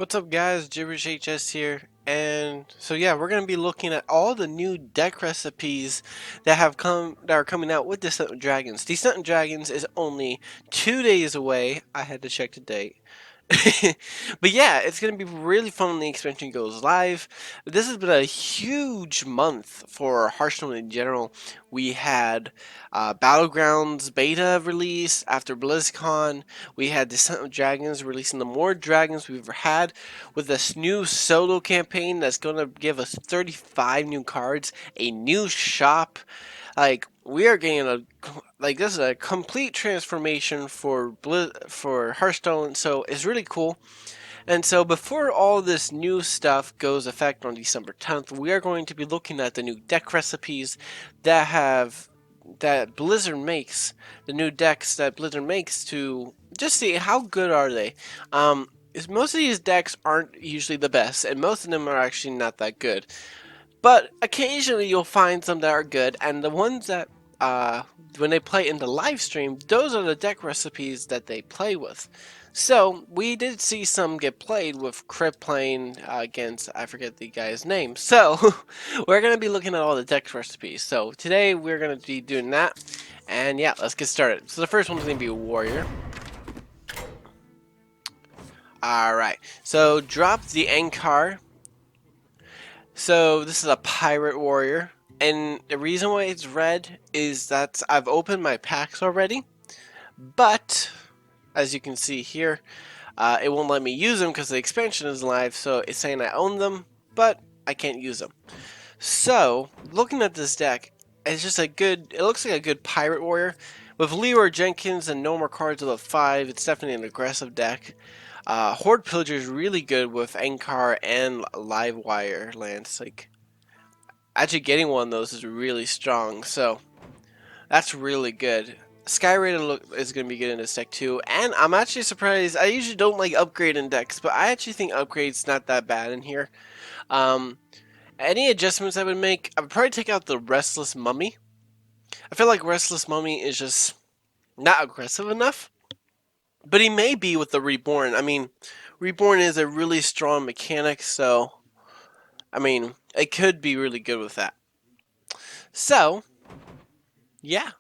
What's up guys, Gibberish HS here, and so yeah, we're gonna be looking at all the new deck recipes that are coming out with Descent of Dragons. Descent of Dragons is only 2 days away. I had to check the date. But yeah, it's going to be really fun when the expansion goes live. This has been a huge month for Hearthstone in general. We had Battlegrounds beta release after BlizzCon. We had Descent of Dragons releasing the more dragons we've ever had with this new solo campaign that's going to give us 35 new cards, a new shop. Like, we are getting this is a complete transformation for Hearthstone, so it's really cool. And so before all this new stuff goes effect on December 10th, we are going to be looking at the new deck recipes that Blizzard makes, the new decks that Blizzard makes to just see how good are they. Most of these decks aren't usually the best, and most of them are actually not that good. But occasionally you'll find some that are good, and the ones that when they play in the live stream, those are the deck recipes that they play with. So we did see some get played with Crypt playing against, I forget the guy's name. So we're going to be looking at all the deck recipes. So today we're going to be doing that, and yeah, let's get started. So the first one's going to be Warrior. Alright, so drop the Ankar. So this is a pirate warrior, and the reason why it's red is that I've opened my packs already, but as you can see here, it won't let me use them because the expansion is live, so it's saying I own them, but I can't use them. So looking at this deck, it's just it looks like a good pirate warrior. With Leroy Jenkins and no more cards above 5, it's definitely an aggressive deck. Horde Pillager is really good with Ankar and Livewire Lance. Like, actually getting one of those is really strong, so that's really good. Skyraider is going to be good in this deck too, and I'm actually surprised. I usually don't like upgrading decks, but I actually think upgrade's not that bad in here. Um, any adjustments I would make, I would probably take out the Restless Mummy. I feel like Restless Mummy is just not aggressive enough. But he may be with the Reborn. I mean, Reborn is a really strong mechanic, so I mean, it could be really good with that. So, yeah,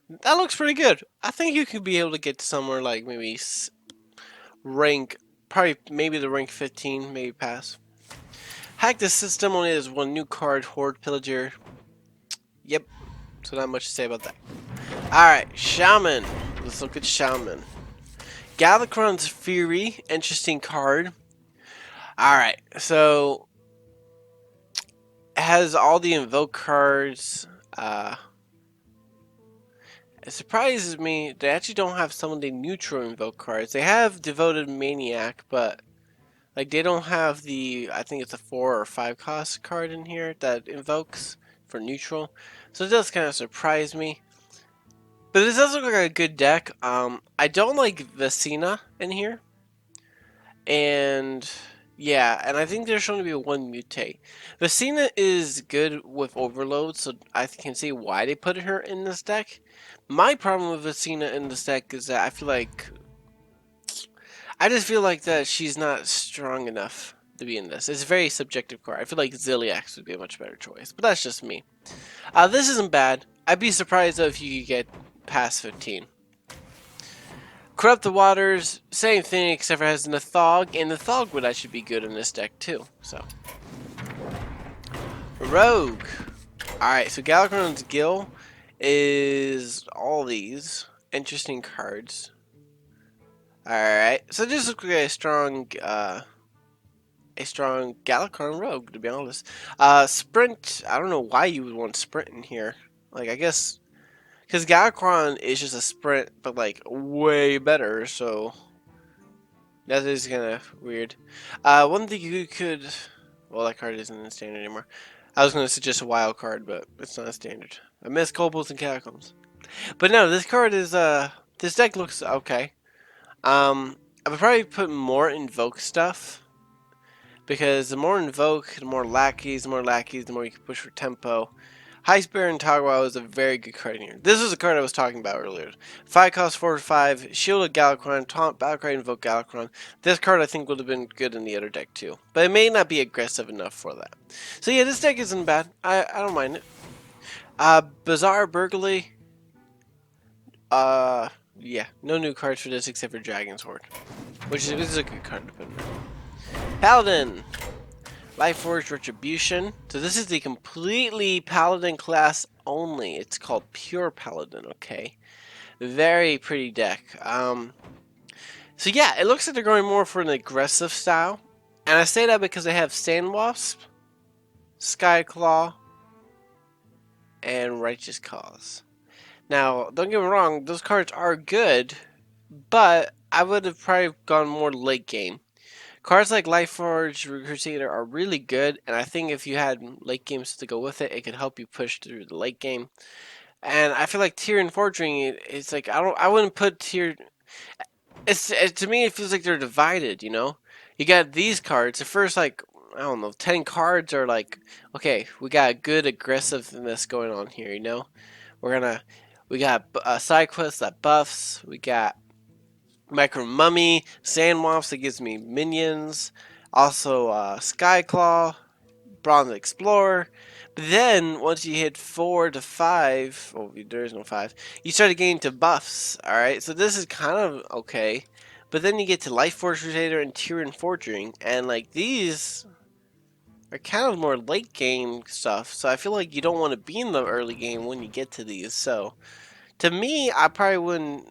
that looks pretty good. I think you could be able to get somewhere like maybe rank, probably maybe the rank 15, maybe pass. Hack the system only has one new card, Horde Pillager. Yep, so not much to say about that. Alright, Shaman. Let's look at Shaman. Galakrond's Fury, interesting card. Alright, so it has all the invoke cards. It surprises me they actually don't have some of the neutral invoke cards. They have Devoted Maniac, but like they don't have the, I think it's a 4 or 5 cost card in here that invokes for neutral. So it does kind of surprise me. But this does look like a good deck. I don't like Vecina in here. And yeah, and I think there's going to be one mutate. Vecina is good with overload, so I can see why they put her in this deck. My problem with Vecina in this deck is that I just feel like that she's not strong enough to be in this. It's a very subjective card. I feel like Ziliax would be a much better choice, but that's just me. This isn't bad. I'd be surprised though if you could get past 15. Corrupt the Waters, same thing except for it has Nathog, and Nathog would actually be good in this deck too. So, Rogue. Alright, so Galakrond's Gill is all these interesting cards. Alright, so this looks like a strong Galakrond Rogue, to be honest. Sprint, I don't know why you would want Sprint in here. Like, I guess because Galakrond is just a sprint, but like way better, so that is kind of weird. One thing you could, well, that card isn't in standard anymore. I was going to suggest a wild card, but it's not a standard. I miss Kobolds and Catacombs. But no, this card is, this deck looks okay. I would probably put more Invoke stuff, because the more Invoke, the more lackeys, the more you can push for tempo. Heist Bear and Togwell is a very good card in here. This is a card I was talking about earlier. 5 cost 4 to 5, Shield of Galakrond, Taunt, Battlecry, Invoke Galakrond. This card I think would have been good in the other deck too. But it may not be aggressive enough for that. So yeah, this deck isn't bad. I don't mind it. Bizarre Burglary. Yeah, no new cards for this except for Dragon's Horde. Which is a good card to put in there. Paladin. Life Forge Retribution. So this is the completely Paladin class only. It's called Pure Paladin, okay? Very pretty deck. So yeah, it looks like they're going more for an aggressive style. And I say that because they have Sandwasp, Skyclaw, and Righteous Cause. Now, don't get me wrong, those cards are good, but I would have probably gone more late game. Cards like Lightforge Crusader are really good, and I think if you had late games to go with it, it could help you push through the late game. And I feel like Tier and Forging, it's like I wouldn't put Tier. To me, it feels like they're divided. You know, you got these cards. The first like I don't know, 10 cards are like, okay, we got good aggressiveness going on here. You know, we got side quests that buffs. We got Micro Mummy, Sandwasp that gives me minions. Also, Skyclaw, Bronze Explorer. But then, once you hit 4 to 5, oh, there is no 5, you start getting to buffs, alright? So this is kind of okay. But then you get to Life Force Crusader and Tyrian Forging, and like these are kind of more late game stuff. So I feel like you don't want to be in the early game when you get to these. So to me, I probably wouldn't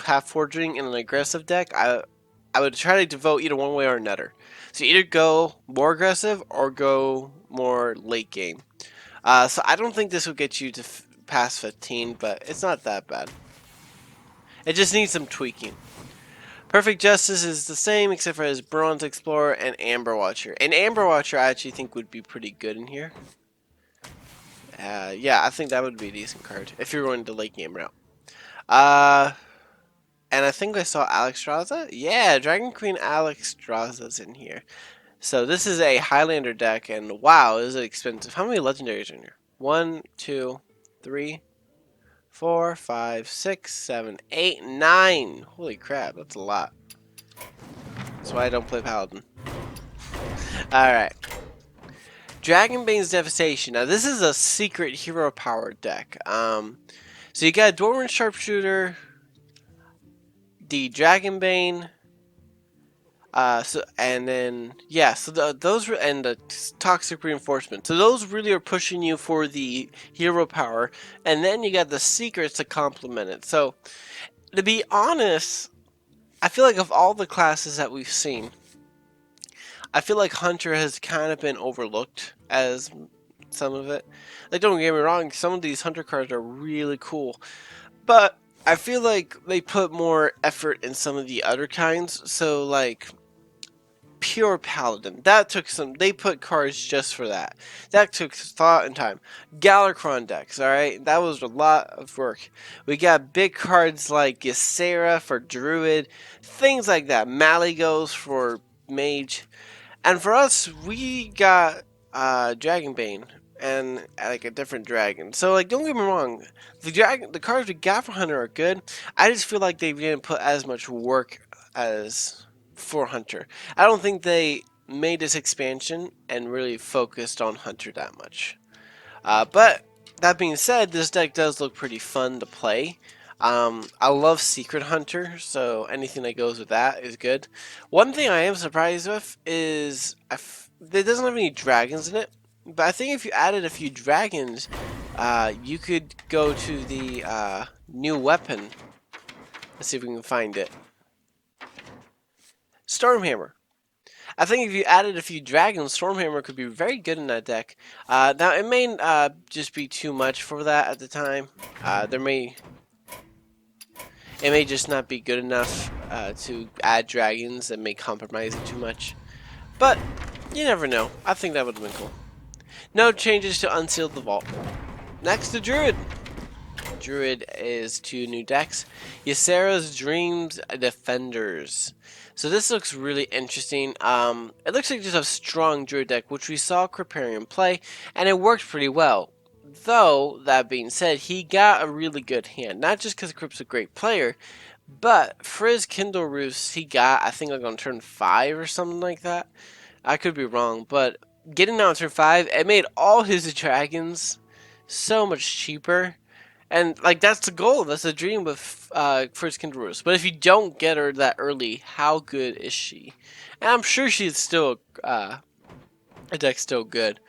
have Forging in an aggressive deck. I would try to devote either one way or another. So either go more aggressive or go more late game. So I don't think this will get you to past 15, but it's not that bad. It just needs some tweaking. Perfect Justice is the same except for his Bronze Explorer and Amber Watcher. And Amber Watcher I actually think would be pretty good in here. Yeah, I think that would be a decent card if you're going the late game route. And I think I saw Alexstrasza. Yeah, Dragon Queen Alexstrasza's in here. So this is a Highlander deck, and wow, is it expensive. How many legendaries are in here? 1, 2, 3, 4, 5, 6, 7, 8, 9. Holy crap, that's a lot. That's why I don't play Paladin. Alright. Dragonbane's Devastation. Now this is a secret hero power deck. So you got a Dwarven Sharpshooter, the Dragonbane, so those and the Toxic Reinforcement. So those really are pushing you for the hero power, and then you got the secrets to complement it. So to be honest, I feel like of all the classes that we've seen, I feel like Hunter has kind of been overlooked as some of it. Like, don't get me wrong, some of these Hunter cards are really cool, but I feel like they put more effort in some of the other kinds. So like Pure Paladin, that took they put cards just for that. That took thought and time. Galakrond decks, alright, that was a lot of work. We got big cards like Ysera for Druid, things like that. Malygos for Mage. And for us, we got Dragonbane and like a different dragon. So like, don't get me wrong, the cards we got for Hunter are good. I just feel like they didn't put as much work as for Hunter. I don't think they made this expansion and really focused on Hunter that much. But that being said, this deck does look pretty fun to play. I love Secret Hunter, so anything that goes with that is good. One thing I am surprised with is it doesn't have any dragons in it, but I think if you added a few dragons, you could go to the new weapon. Let's see if we can find it. Stormhammer. I think if you added a few dragons, Stormhammer could be very good in that deck. Now, it may just be too much for that at the time. It may just not be good enough to add dragons and may compromise it too much. But you never know. I think that would have been cool. No changes to Unsealed the Vault. Next to Druid. Druid is 2 new decks. Ysera's Dreams Defenders. So this looks really interesting. It looks like just a strong Druid deck, which we saw Creparium play, and it worked pretty well. Though, that being said, he got a really good hand. Not just because Crip's a great player, but for his Kindle Roost, he got, I think, like on turn 5 or something like that. I could be wrong, but getting down on turn 5, it made all his dragons so much cheaper. And, like, that's the goal. That's the dream with first Kindle Roost. But if you don't get her that early, how good is she? And I'm sure she's still, a deck's still good.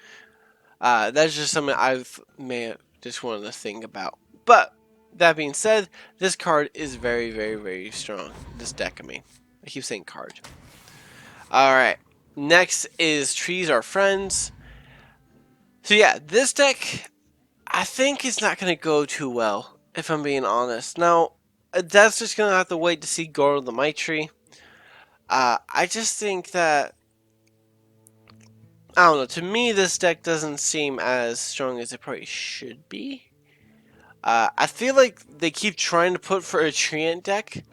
That's just something I've just wanted to think about. But that being said, this card is very, very, very strong. This deck, I mean. I keep saying card. Alright. Next is Trees Are Friends. So yeah, this deck, I think it's not going to go too well, if I'm being honest. Now, that's just going to have to wait to see Goro the Might Tree. I just think that, I don't know, to me this deck doesn't seem as strong as it probably should be. I feel like they keep trying to put for a Treant deck,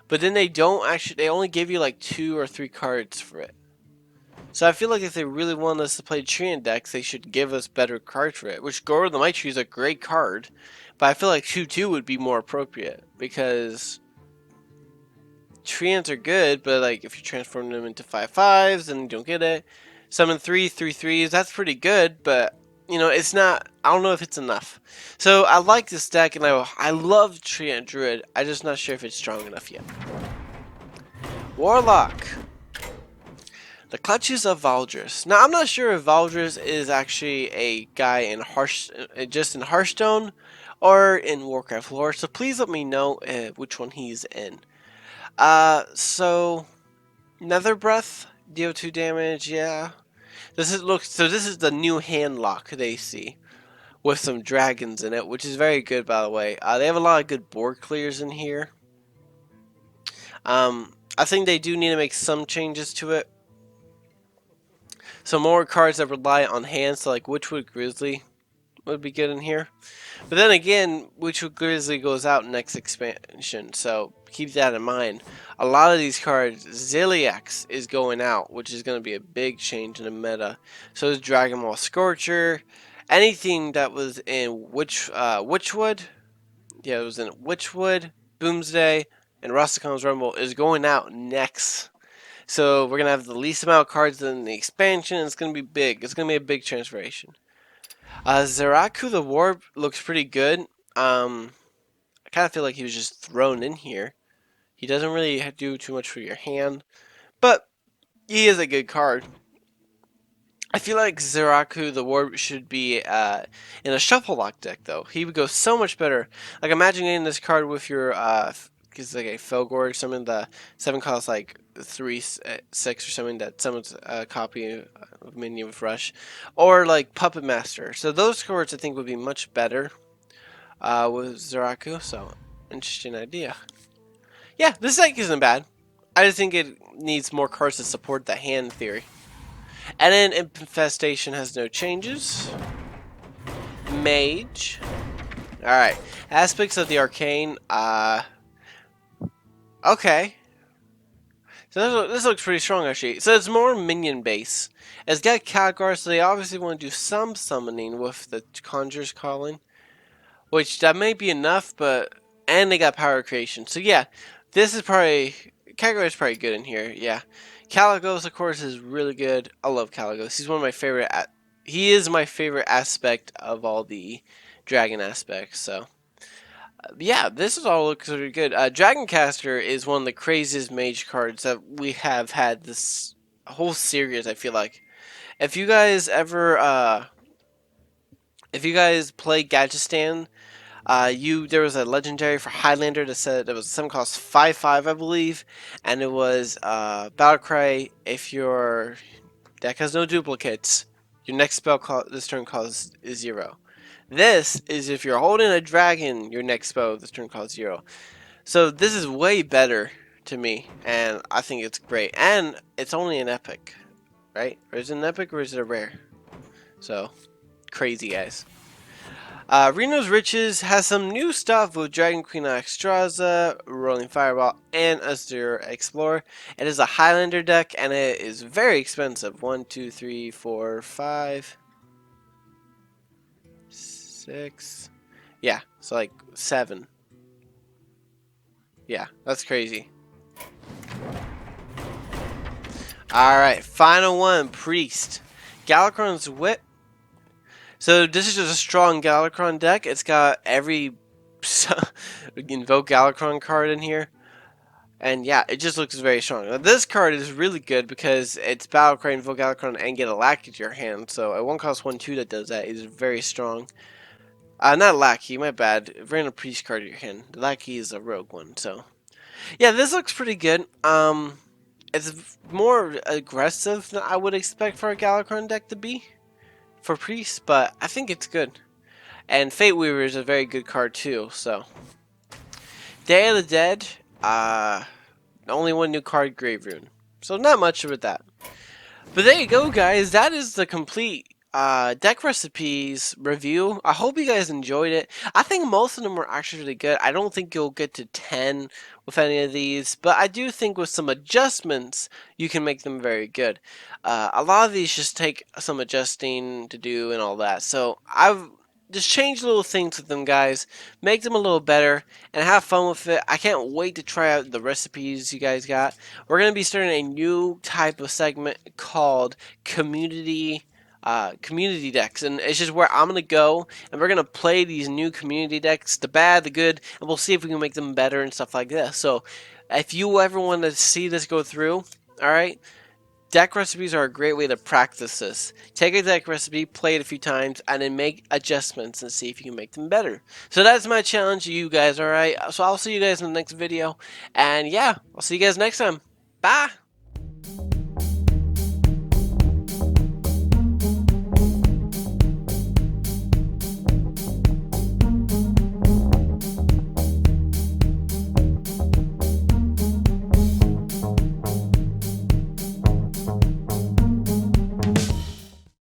but then they don't actually, they only give you like 2 or 3 cards for it. So I feel like if they really want us to play Treant decks, they should give us better cards for it. Which Goro the Might Tree is a great card, but I feel like 2/2 would be more appropriate because Treants are good, but like if you transform them into 5/5s, then you don't get it. Summon 3/3s, that's pretty good, but you know it's not. I don't know if it's enough. So I like this deck, and I love Treant Druid. I'm just not sure if it's strong enough yet. Warlock. The Clutches of Valdris. Now, I'm not sure if Valdris is actually a guy in just in Hearthstone or in Warcraft lore, so please let me know which one he's in. So Nether Breath, deal 2 damage, yeah. This is the new hand lock they see with some dragons in it, which is very good, by the way. They have a lot of good board clears in here. I think they do need to make some changes to it. So more cards that rely on hands, so like Witchwood Grizzly would be good in here. But then again, Witchwood Grizzly goes out next expansion, so keep that in mind. A lot of these cards, Ziliax is going out, which is going to be a big change in the meta. So is Dragon Ball Scorcher. Anything that was in Witchwood, yeah, it was in Witchwood, Boomsday, and Rusticon's Rumble is going out next. So we're going to have the least amount of cards in the expansion. It's going to be big. It's going to be a big transformation. Zeraku the Warp looks pretty good. I kind of feel like he was just thrown in here. He doesn't really do too much for your hand. But he is a good card. I feel like Zeraku the Warp should be in a Shuffle Lock deck, though. He would go so much better. Like, imagine getting this card with your... it's like a Felgor or something. The 7 costs like 3/6 or something that summons a copy of minion with Rush, or like Puppet Master. So those cards I think would be much better with Zeraku. So interesting idea. Yeah, this deck isn't bad. I just think it needs more cards to support the hand theory. And then Infestation has no changes. Mage. All right, aspects of the arcane. Okay. So this looks pretty strong, actually. So it's more minion base. It's got Khadgar, so they obviously want to do some summoning with the Conjurer's Calling. Which, that may be enough, but... And they got Power Creation. So yeah, this is probably... Khadgar is probably good in here, yeah. Kalecgos, of course, is really good. I love Kalecgos. He's one of my favorite... He is my favorite aspect of all the dragon aspects, so... Yeah, this is all looks really good. Dragoncaster is one of the craziest mage cards that we have had this whole series, I feel like. If you guys ever, if you guys play Gadgetzan, there was a legendary for Highlander that said there was something cost 5/5, I believe, and it was, Battlecry, if your deck has no duplicates, your next spell this turn costs 0. This is if you're holding a dragon, your next spell this turn costs 0. So this is way better to me, and I think it's great. And it's only an epic, right? Or is it an epic or is it a rare? So, crazy, guys. Reno's Riches has some new stuff with Dragon Queen Extraza, Rolling Fireball, and Azure Explorer. It is a Highlander deck, and it is very expensive. 1, 2, 3, 4, 5... 6. Yeah, so like 7. Yeah, that's crazy. Alright, final one, Priest. Galakron's Whip. So this is just a strong Galakron deck. It's got every Invoke Galakron card in here. And yeah, it just looks very strong. Now, this card is really good because it's Battle Cry, Invoke Galakron, and get a Lackey to your hand. So a 1-cost 1/2 that does that is very strong. Not Lackey, my bad. Random Priest card to your hand. The Lackey is a rogue one, so. Yeah, this looks pretty good. It's more aggressive than I would expect for a Galakron deck to be for Priest, but I think it's good. And Fate Weaver is a very good card too, so. Day of the Dead, only one new card, Grave Rune. So not much of that. But there you go, guys. That is the complete deck recipes review. I hope you guys enjoyed it. I think most of them were actually really good. I don't think you'll get to 10 with any of these, but I do think with some adjustments, you can make them very good. A lot of these just take some adjusting to do and all that. So I've just changed little things with them, guys. Make them a little better and have fun with it. I can't wait to try out the recipes you guys got. We're going to be starting a new type of segment called community decks, and it's just where I'm gonna go and we're gonna play these new community decks, the bad, the good, and we'll see if we can make them better and stuff like this. So if you ever want to see this go through, all right, deck recipes are a great way to practice this. Take a deck recipe, play it a few times, and then make adjustments and see if you can make them better. So that's my challenge to you guys, all right? So I'll see you guys in the next video, and yeah, I'll see you guys next time. Bye.